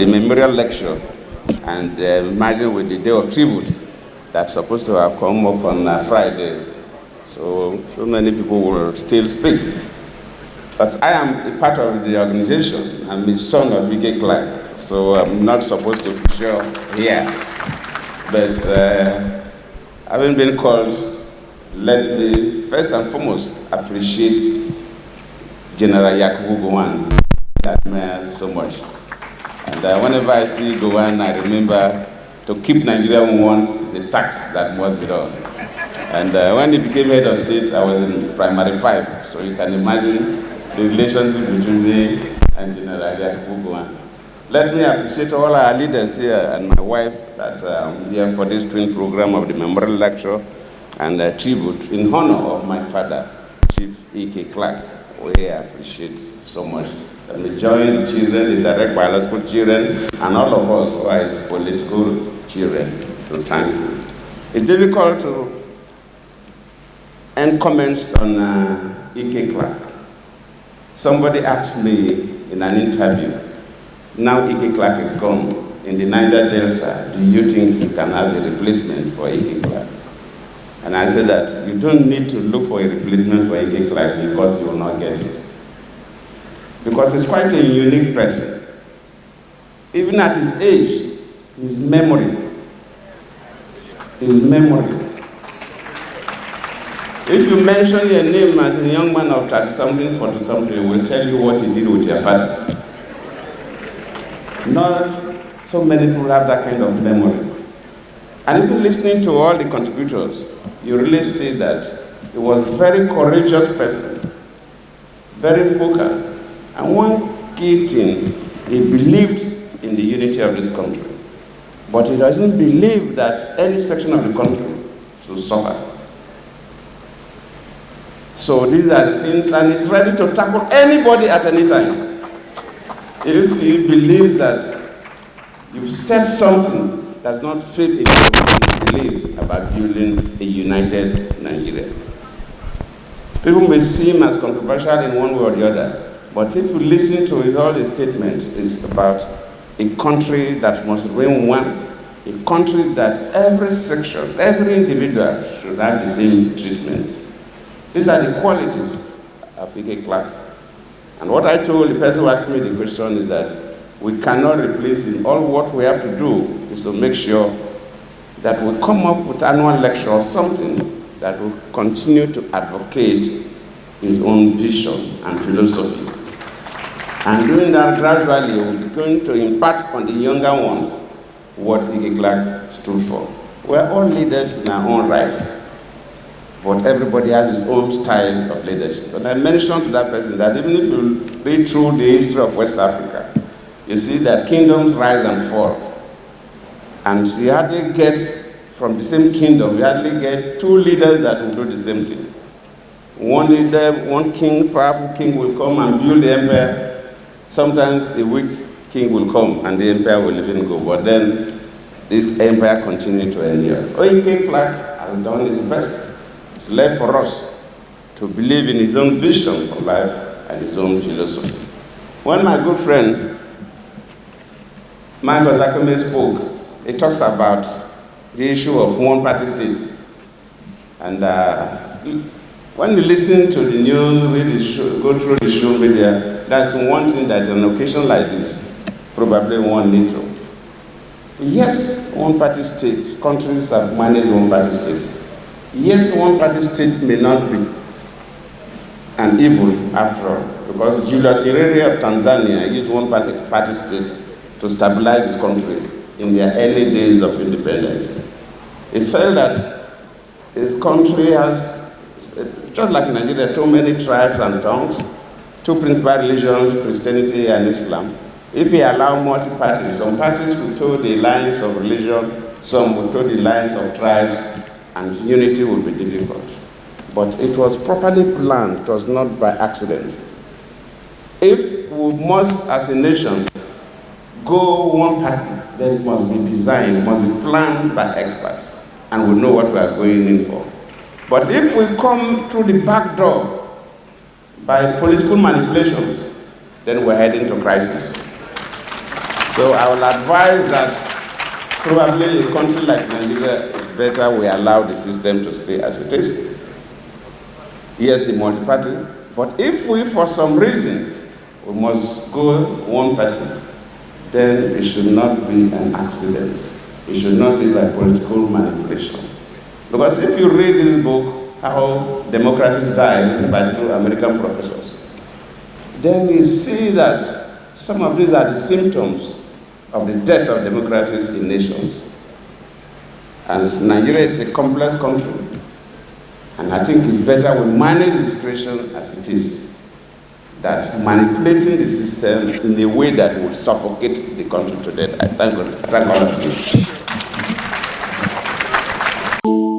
The memorial lecture, and imagine with the day of tribute that's supposed to have come up on Friday. So many people will still speak. But I am a part of the organization. I'm the son of Ike Clark, so I'm not supposed to feature here. But having been called, let me first and foremost appreciate General Yakubu Gowon. I admire so much. And whenever I see Gowon, I remember to keep Nigeria one is a tax that must be done. And when he became head of state, I was in primary 5, so you can imagine the relationship between me and General Yakubu Gowon. Let me appreciate all our leaders here and my wife that are here for this twin program of the memorial lecture and tribute in honor of my father, Chief Ike Clark. We appreciate so much. Let me join the children, the direct biological children, and all of us who are his political children to thank you. It's difficult to end comments on Ike Clark. Somebody asked me in an interview, now Ike Clark is gone in the Niger Delta, do you think you can have a replacement for Ike Clark? And I said that you don't need to look for a replacement for Ike Clark because you will not get it. Because he's quite a unique person. Even at his age, his memory. If you mention your name as a young man of 30-something, 40-something, he will tell you what he did with your father. Not so many people have that kind of memory. And even listening to all the contributors, you really see that he was a very courageous person, very focal. And one key thing, he believed in the unity of this country. But he doesn't believe that any section of the country should suffer. So these are the things, and he's ready to tackle anybody at any time. If he believes that you've said something that's not fit in what you believe about building a united Nigeria. People may seem as controversial in one way or the other, but if you listen to all the statements, it's about a country that must remain one, a country that every section, every individual should have the same treatment. These are the qualities of Ike Clark. And what I told the person who asked me the question is that we cannot replace him. All what we have to do is to make sure that we come up with annual lecture or something that will continue to advocate his own vision and philosophy. And doing that gradually, we're going to impart on the younger ones what Ike Clark stood for. We're all leaders in our own rights, but everybody has his own style of leadership. And I mentioned to that person that even if you read through the history of West Africa, you see that kingdoms rise and fall. And you hardly get, from the same kingdom, you hardly get two leaders that will do the same thing. One leader, one king, powerful king will come and build the empire. Sometimes a weak king will come and the empire will even go, but then this empire continues to endure. So Ike Clark has done his best. It's left for us to believe in his own vision for life and his own philosophy. When my good friend Michael Zakome spoke, he talks about the issue of one-party state. And when you listen to the news, read the show, go through the show media, that's one thing that on an occasion like this, probably one need to. Yes, one-party states, countries have managed one-party states. Yes, one-party state may not be an evil after all, because Julius Nyerere of Tanzania used one-party state to stabilize his country in their early days of independence. He felt that his country has, just like in Nigeria, too many tribes and tongues, two principal religions, Christianity and Islam. If he allowed multi-parties, some parties will toe the lines of religion, some will toe the lines of tribes, and unity will be difficult. But it was properly planned, it was not by accident. If we must, as a nation, go one party, then it must be designed, it must be planned by experts, and we know what we are going in for. But if we come through the back door by political manipulations, then we're heading to crisis. So I will advise that probably a country like Nigeria is better we allow the system to stay as it is. Yes, the multi-party, but if we, for some reason, we must go one party, then it should not be an accident. It should not be by political manipulation. Because if you read this book, How Democracies Died by two American professors, then you see that some of these are the symptoms of the death of democracies in nations. And Nigeria is a complex country. And I think it's better we manage the situation as it is, than manipulating the system in a way that will suffocate the country to death. I thank all of you.